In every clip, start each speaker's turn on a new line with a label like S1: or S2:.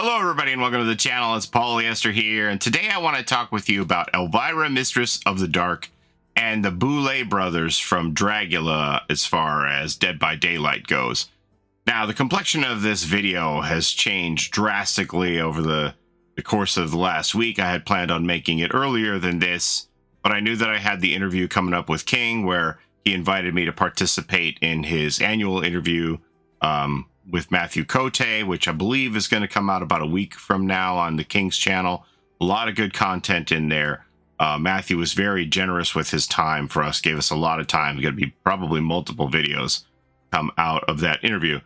S1: Hello everybody and welcome to the channel. It's Paulie Esther here, and today I want to talk with you about Elvira Mistress of the Dark and the Boulet Brothers from Dragula as far as Dead by Daylight goes. Now, the complexion of this video has changed drastically over the course of the last week. I had planned on making it earlier than this, but I knew that I had the interview coming up with King where he invited me to participate in his annual interview with Mathieu Cote, which I believe is going to come out about a week from now on the King's channel. A lot of good content in there. Mathieu was very generous with his time for us, gave us a lot of time. There's going to be probably multiple videos come out of that interview.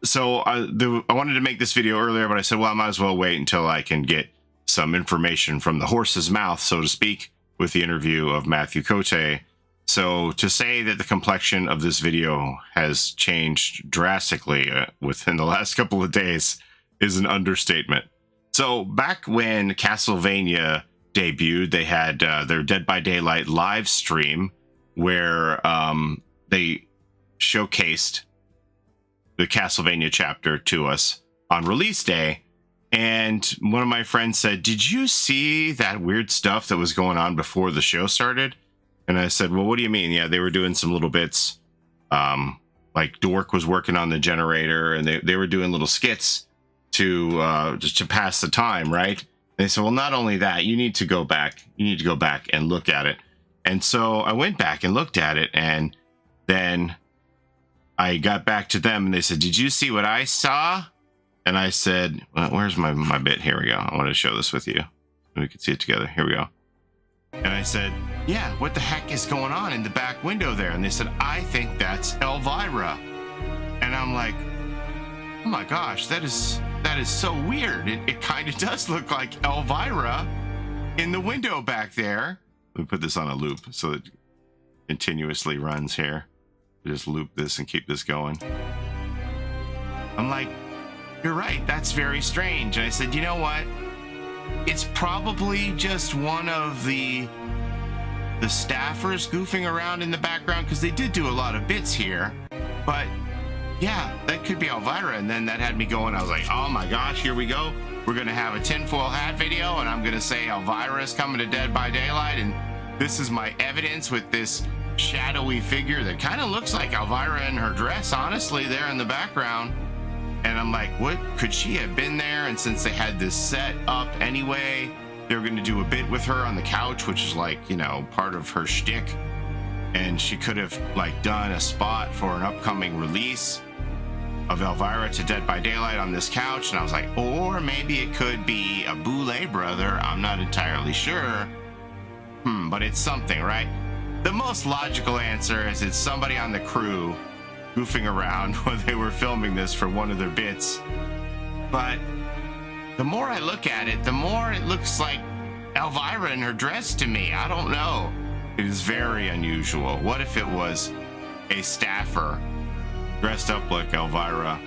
S1: So I wanted to make this video earlier, but I said, well, I might as well wait until I can get some information from the horse's mouth, so to speak, with the interview of Mathieu Cote. So to say that the complexion of this video has changed drastically within the last couple of days is an understatement. So back when Castlevania debuted, they had their Dead by Daylight live stream where they showcased the Castlevania chapter to us on release day. And one of my friends said, "Did you see that weird stuff that was going on before the show started?" And I said, well, what do you mean? Yeah, they were doing some little bits. Like Dork was working on the generator, and they were doing little skits to just to pass the time, right? And they said, well, not only that, you need to go back. You need to go back and look at it. And so I went back and looked at it, and then I got back to them, and they said, did you see what I saw? And I said, well, where's my bit? Here we go. I want to show this with you. We can see it together. Here we go. And I said, yeah, what the heck is going on in the back window there? And they said, I think that's Elvira. And I'm like, oh my gosh, that is so weird. It kind of does look like Elvira in the window back there. Let me put this on a loop so it continuously runs here. Just loop this and keep this going. I'm like, you're right, that's very strange. And I said, you know what? It's probably just one of the staffers goofing around in the background, because they did do a lot of bits here. But yeah, that could be Elvira. And then that had me going. I was like, oh my gosh, here we go. We're going to have a tinfoil hat video, and I'm going to say Elvira is coming to Dead by Daylight. And this is my evidence with this shadowy figure that kind of looks like Elvira in her dress, honestly, there in the background. And I'm like, what could she have been there? And since they had this set up anyway, they were going to do a bit with her on the couch, which is like, you know, part of her shtick. And she could have like done a spot for an upcoming release of Elvira to Dead by Daylight on this couch. And I was like, or maybe it could be a Boulet brother. I'm not entirely sure. But it's something, right? The most logical answer is it's somebody on the crew goofing around when they were filming this for one of their bits. But the more I look at it, the more it looks like Elvira in her dress to me. I don't know. It is very unusual. What if it was a staffer dressed up like Elvira,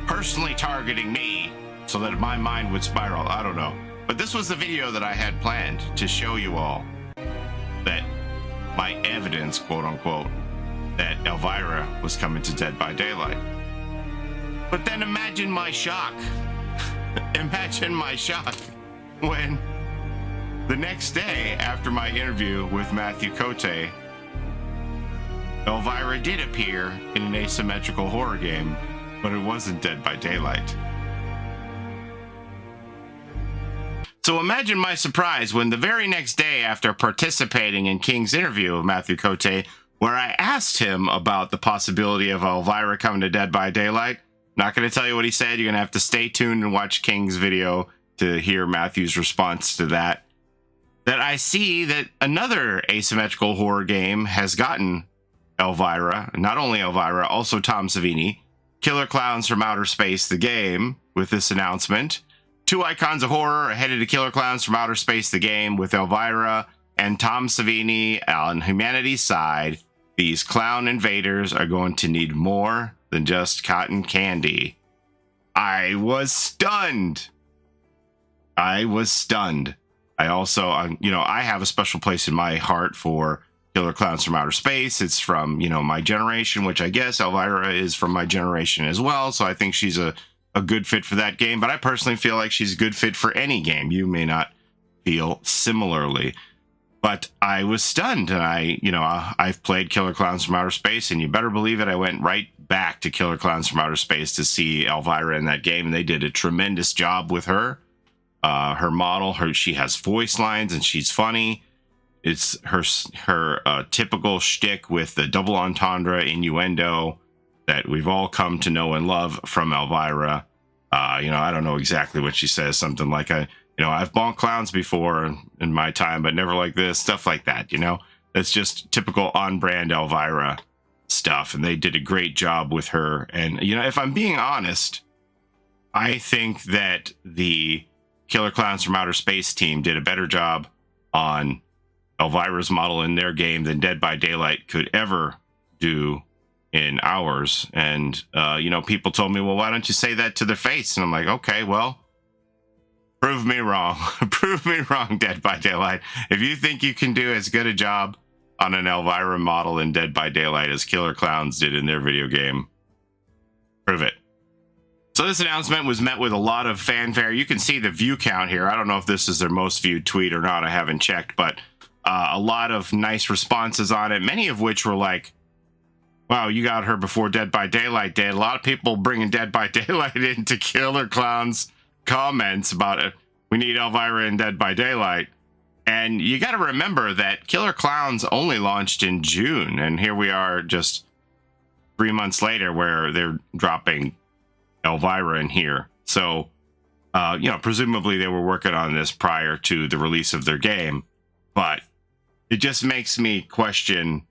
S1: personally targeting me so that my mind would spiral? I don't know. But this was the video that I had planned to show you all that my evidence, quote unquote, that Elvira was coming to Dead by Daylight. But then imagine my shock. Imagine my shock when the next day after my interview with Mathieu Cote, Elvira did appear in an asymmetrical horror game, but it wasn't Dead by Daylight. So imagine my surprise when the very next day after participating in King's interview of Mathieu Cote, where I asked him about the possibility of Elvira coming to Dead by Daylight. Not going to tell you what he said. You're going to have to stay tuned and watch King's video to hear Matthew's response to that. That I see that another asymmetrical horror game has gotten Elvira. Not only Elvira, also Tom Savini. Killer Clowns from Outer Space, the game, with this announcement. 2 icons of horror are headed to Killer Clowns from Outer Space, the game, with Elvira and Tom Savini on humanity's side. These clown invaders are going to need more than just cotton candy. I was stunned. I was stunned. I also, you know, I have a special place in my heart for Killer Clowns from Outer Space. It's from, you know, my generation, which I guess Elvira is from my generation as well. So I think she's a a good fit for that game, but I personally feel like she's a good fit for any game. You may not feel similarly, but I was stunned, and I've played Killer Clowns from Outer Space, and you better believe it, I went right back to Killer Clowns from Outer Space to see Elvira in that game, and they did a tremendous job with her. Her model, she has voice lines, and she's funny. It's her typical shtick with the double entendre innuendo that we've all come to know and love from Elvira. I don't know exactly what she says. Something like, I've bonked clowns before in my time, but never like this. Stuff like that, That's just typical on-brand Elvira stuff, and they did a great job with her. And, if I'm being honest, I think that the Killer Clowns from Outer Space team did a better job on Elvira's model in their game than Dead by Daylight could ever do in ours. And, people told me, well, why don't you say that to their face? And I'm like, okay, well, prove me wrong. Prove me wrong, Dead by Daylight. If you think you can do as good a job on an Elvira model in Dead by Daylight as Killer Clowns did in their video game, prove it. So this announcement was met with a lot of fanfare. You can see the view count here. I don't know if this is their most viewed tweet or not. I haven't checked, but a lot of nice responses on it, many of which were like, wow, you got her before Dead by Daylight did. A lot of people bringing Dead by Daylight into Killer Clowns comments about it. We need Elvira in Dead by Daylight. And you got to remember that Killer Clowns only launched in June, and here we are just 3 months later where they're dropping Elvira in here. So, presumably they were working on this prior to the release of their game, but it just makes me question,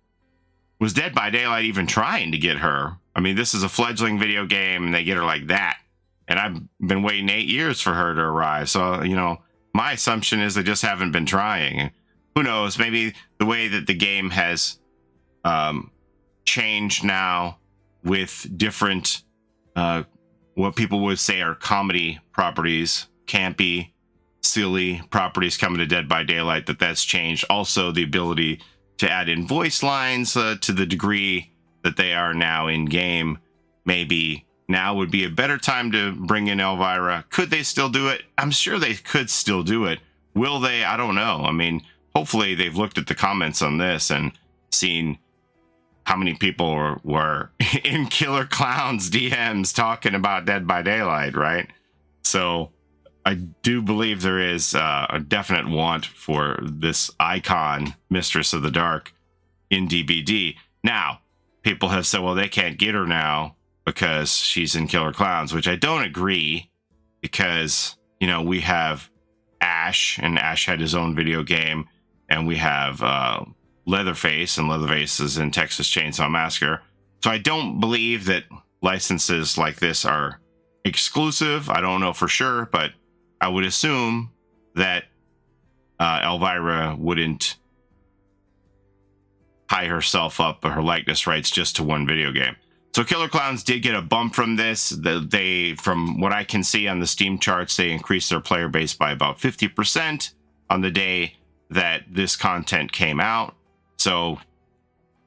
S1: was Dead by Daylight even trying to get her? I mean, this is a fledgling video game, and they get her like that. And I've been waiting 8 years for her to arrive. So, my assumption is they just haven't been trying. Who knows? Maybe the way that the game has changed now with different, what people would say are comedy properties, campy, silly properties coming to Dead by Daylight, that's changed. Also, the ability to add in voice lines to the degree that they are now in game. Maybe now would be a better time to bring in Elvira. Could they still do it? I'm sure they could still do it. Will they? I don't know. I mean, hopefully they've looked at the comments on this and seen how many people were in Killer Clowns DMs talking about Dead by Daylight, right? So I do believe there is a definite want for this icon, Mistress of the Dark, in DBD. Now, people have said, well, they can't get her now because she's in Killer Clowns, which I don't agree, because, we have Ash, and Ash had his own video game, and we have Leatherface, and Leatherface is in Texas Chainsaw Massacre. So I don't believe that licenses like this are exclusive. I don't know for sure, but I would assume that Elvira wouldn't tie herself up or her likeness rights just to one video game. So Killer Clowns did get a bump from this. They, from what I can see on the Steam charts, they increased their player base by about 50% on the day that this content came out. So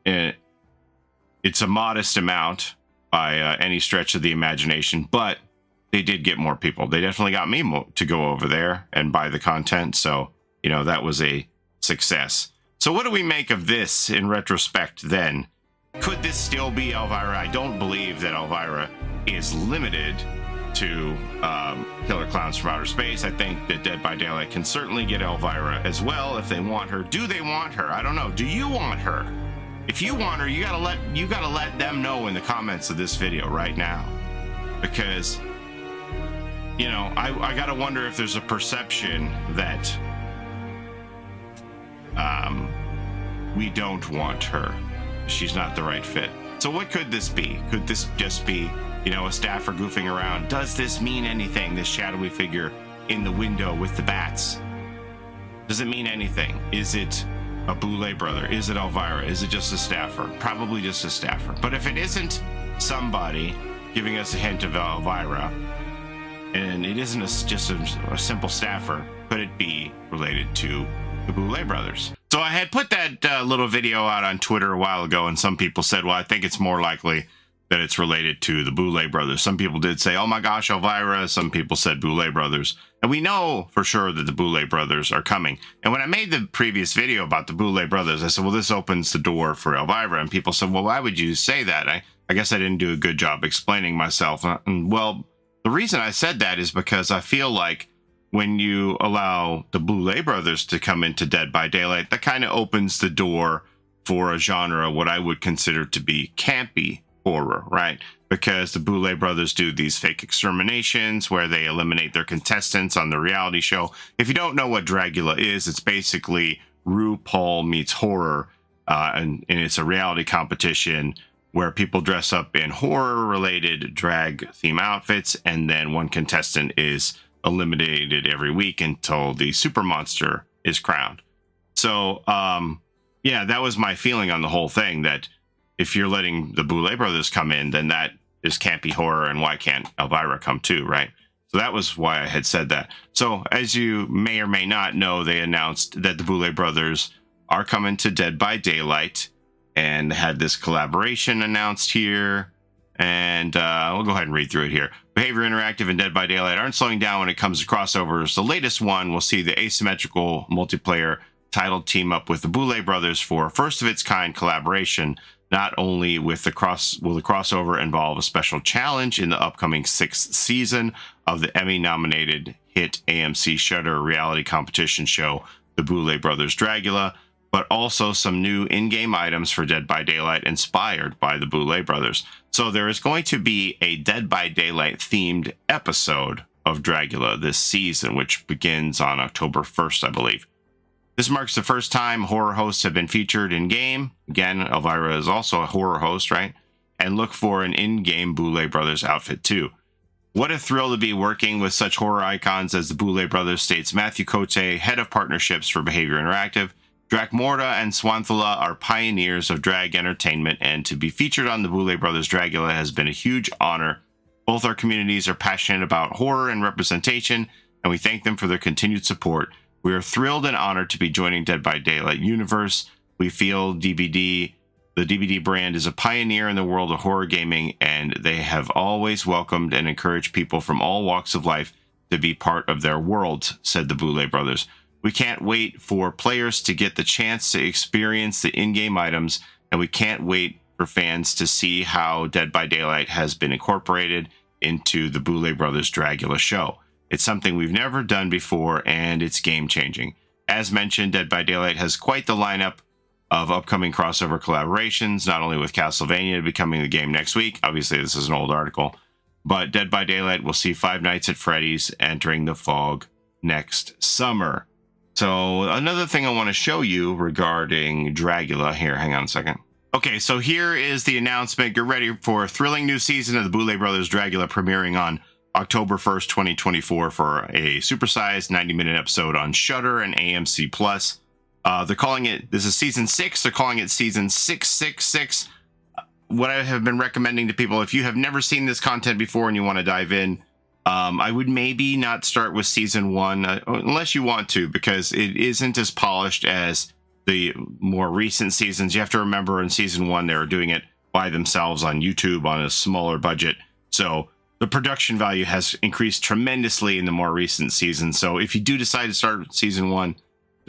S1: it's a modest amount by any stretch of the imagination, but they did get more people. They definitely got me to go over there and buy the content. So, that was a success. So what do we make of this in retrospect then? Could this still be Elvira? I don't believe that Elvira is limited to Killer Clowns from Outer Space. I think that Dead by Daylight can certainly get Elvira as well if they want her. Do they want her? I don't know. Do you want her? If you want her, you gotta let them know in the comments of this video right now, because I gotta wonder if there's a perception that we don't want her. She's not the right fit. So what could this be? Could this just be, a staffer goofing around? Does this mean anything, this shadowy figure in the window with the bats? Does it mean anything? Is it a Boulet brother? Is it Elvira? Is it just a staffer? Probably just a staffer. But if it isn't somebody giving us a hint of Elvira, and it isn't just a simple staffer, could it be related to the Boulet brothers? So I had put that little video out on Twitter a while ago, and some people said, well, I think it's more likely that it's related to the Boulet Brothers. Some people did say, oh my gosh, Elvira. Some people said Boulet Brothers. And we know for sure that the Boulet Brothers are coming. And when I made the previous video about the Boulet Brothers, I said, well, this opens the door for Elvira. And people said, well, why would you say that? I guess I didn't do a good job explaining myself. Well, the reason I said that is because I feel like when you allow the Boulet Brothers to come into Dead by Daylight, that kind of opens the door for a genre, what I would consider to be campy horror, right? Because the Boulet Brothers do these fake exterminations where they eliminate their contestants on the reality show. If you don't know what Dragula is, it's basically RuPaul meets horror, and it's a reality competition where people dress up in horror-related drag theme outfits, and then one contestant is eliminated every week until the super monster is crowned. So, yeah, that was my feeling on the whole thing, that if you're letting the Boulet Brothers come in, then that is campy horror, and why can't Elvira come too, right? So that was why I had said that. So as you may or may not know, they announced that the Boulet Brothers are coming to Dead by Daylight, and had this collaboration announced here. And we'll go ahead and read through it here. Behavior Interactive and Dead by Daylight aren't slowing down when it comes to crossovers. The latest one will see the asymmetrical multiplayer titled team up with the Boulet Brothers for a first-of-its-kind collaboration. Not only will the crossover involve a special challenge in the upcoming 6th season of the Emmy-nominated hit AMC Shudder reality competition show, The Boulet Brothers Dragula, but also some new in-game items for Dead by Daylight inspired by the Boulet Brothers. So there is going to be a Dead by Daylight themed episode of Dragula this season, which begins on October 1st, I believe. This marks the first time horror hosts have been featured in-game. Again, Elvira is also a horror host, right? And look for an in-game Boulet Brothers outfit too. What a thrill to be working with such horror icons as the Boulet Brothers, states Mathieu Cote, head of partnerships for Behavior Interactive. Drakmorda and Swanthala are pioneers of drag entertainment, and to be featured on the Boulet Brothers Dragula has been a huge honor. Both our communities are passionate about horror and representation, and we thank them for their continued support. We are thrilled and honored to be joining Dead by Daylight universe. We feel the DBD brand is a pioneer in the world of horror gaming, and they have always welcomed and encouraged people from all walks of life to be part of their world, said the Boulet Brothers. We can't wait for players to get the chance to experience the in-game items, and we can't wait for fans to see how Dead by Daylight has been incorporated into the Boulet Brothers Dragula show. It's something we've never done before, and it's game-changing. As mentioned, Dead by Daylight has quite the lineup of upcoming crossover collaborations, not only with Castlevania becoming the game next week, obviously this is an old article, but Dead by Daylight will see Five Nights at Freddy's entering the fog next summer. So another thing I want to show you regarding Dragula here, hang on a second. Okay, so here is the announcement. Get ready for a thrilling new season of the Boulet Brothers Dragula premiering on October 1st, 2024 for a supersized 90-minute episode on Shudder and AMC+. They're calling it, this is season 6, they're calling it season 666. What I have been recommending to people, if you have never seen this content before and you want to dive in, I would maybe not start with season 1 unless you want to, because it isn't as polished as the more recent seasons. You have to remember in season 1 they were doing it by themselves on YouTube on a smaller budget, so the production value has increased tremendously in the more recent seasons. So if you do decide to start with season 1,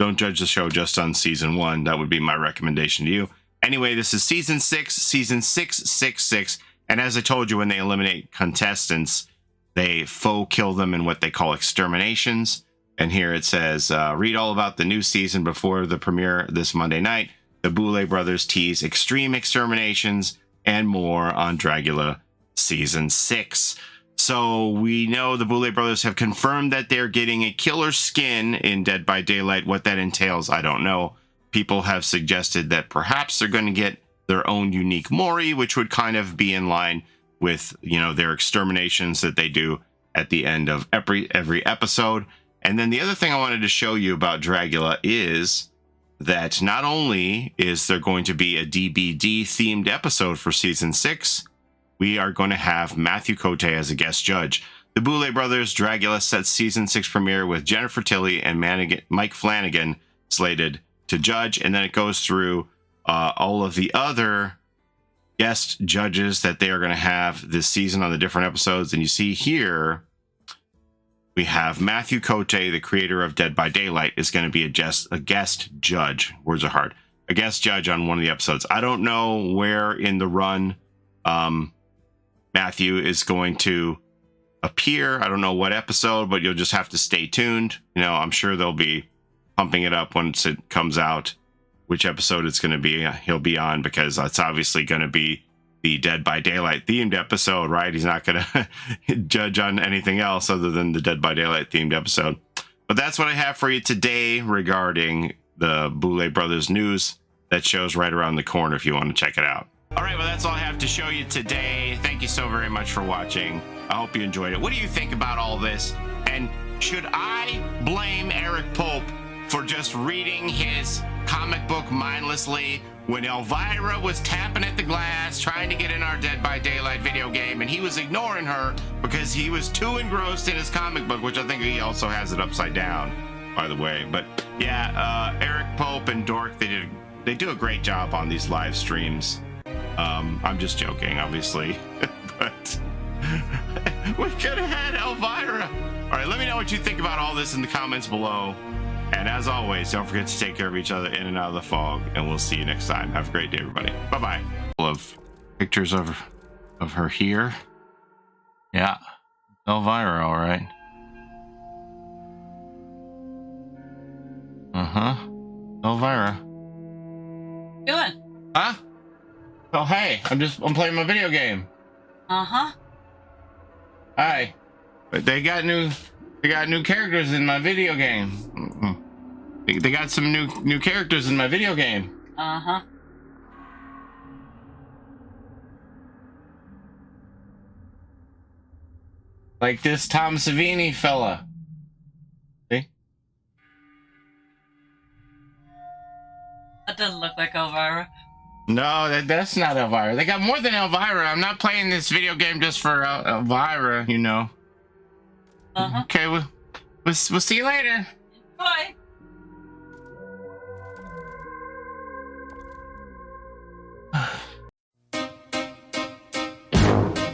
S1: don't judge the show just on season 1. That would be my recommendation to you. Anyway, this is season 6, season 666, and as I told you, when they eliminate contestants, they faux kill them in what they call exterminations. And here it says, read all about the new season before the premiere this Monday night. The Boulet Brothers tease extreme exterminations and more on Dragula Season 6. So we know the Boulet Brothers have confirmed that they're getting a killer skin in Dead by Daylight. What that entails, I don't know. People have suggested that perhaps they're going to get their own unique Mori, which would kind of be in line with, you know, their exterminations that they do at the end of every episode. And then the other thing I wanted to show you about Dragula is that not only is there going to be a DBD themed episode for season 6, we are going to have Mathieu Cote as a guest judge. The Boulet Brothers Dragula sets season 6 premiere with Jennifer Tilly and Mike Flanagan slated to judge, and then it goes through all of the other guest judges that they are going to have this season on the different episodes. And you see here, we have Mathieu Cote, the creator of Dead by Daylight, is going to be a guest judge. Words are hard. A guest judge on one of the episodes. I don't know where in the run Mathieu is going to appear. I don't know what episode, but you'll just have to stay tuned. You know, I'm sure they'll be pumping it up once it comes out, which episode it's going to be. He'll be on, because it's obviously going to be the Dead by Daylight themed episode, right? He's not going to judge on anything else other than the Dead by Daylight themed episode. But that's what I have for you today regarding the Boulet Brothers news that shows right around the corner if you want to check it out. All right, well, that's all I have to show you today. Thank you so very much for watching. I hope you enjoyed it. What do you think about all this? And should I blame Eric Pope for just reading his comic book mindlessly when Elvira was tapping at the glass trying to get in our Dead by Daylight video game, and he was ignoring her because he was too engrossed in his comic book, which I think he also has it upside down, by the way. But yeah, Eric Pope and Dork, they do a great job on these live streams. I'm just joking, obviously, but we could have had Elvira. All right, let me know what you think about all this in the comments below. And as always, don't forget to take care of each other in and out of the fog, and we'll see you next time. Have a great day, everybody. Bye-bye. Full of pictures of her here. Yeah, Elvira, all right. Uh-huh. Elvira.
S2: Doing?
S1: Huh? Oh, hey, I'm playing my video game.
S2: Uh-huh.
S1: Hi. But they got new characters in my video game. They got some new characters in my video game.
S2: Uh-huh.
S1: Like this Tom Savini fella. See?
S2: That doesn't look like Elvira.
S1: No, that's not Elvira. They got more than Elvira. I'm not playing this video game just for Elvira, you know.
S2: Uh-huh.
S1: Okay, we'll see you later.
S2: Bye.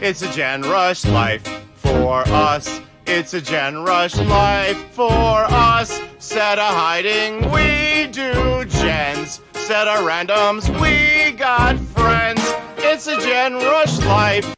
S3: It's a Gen Rush life for us. It's a Gen Rush life for us. Set a hiding, we do gens. Set a randoms, we got friends. It's a Gen Rush life.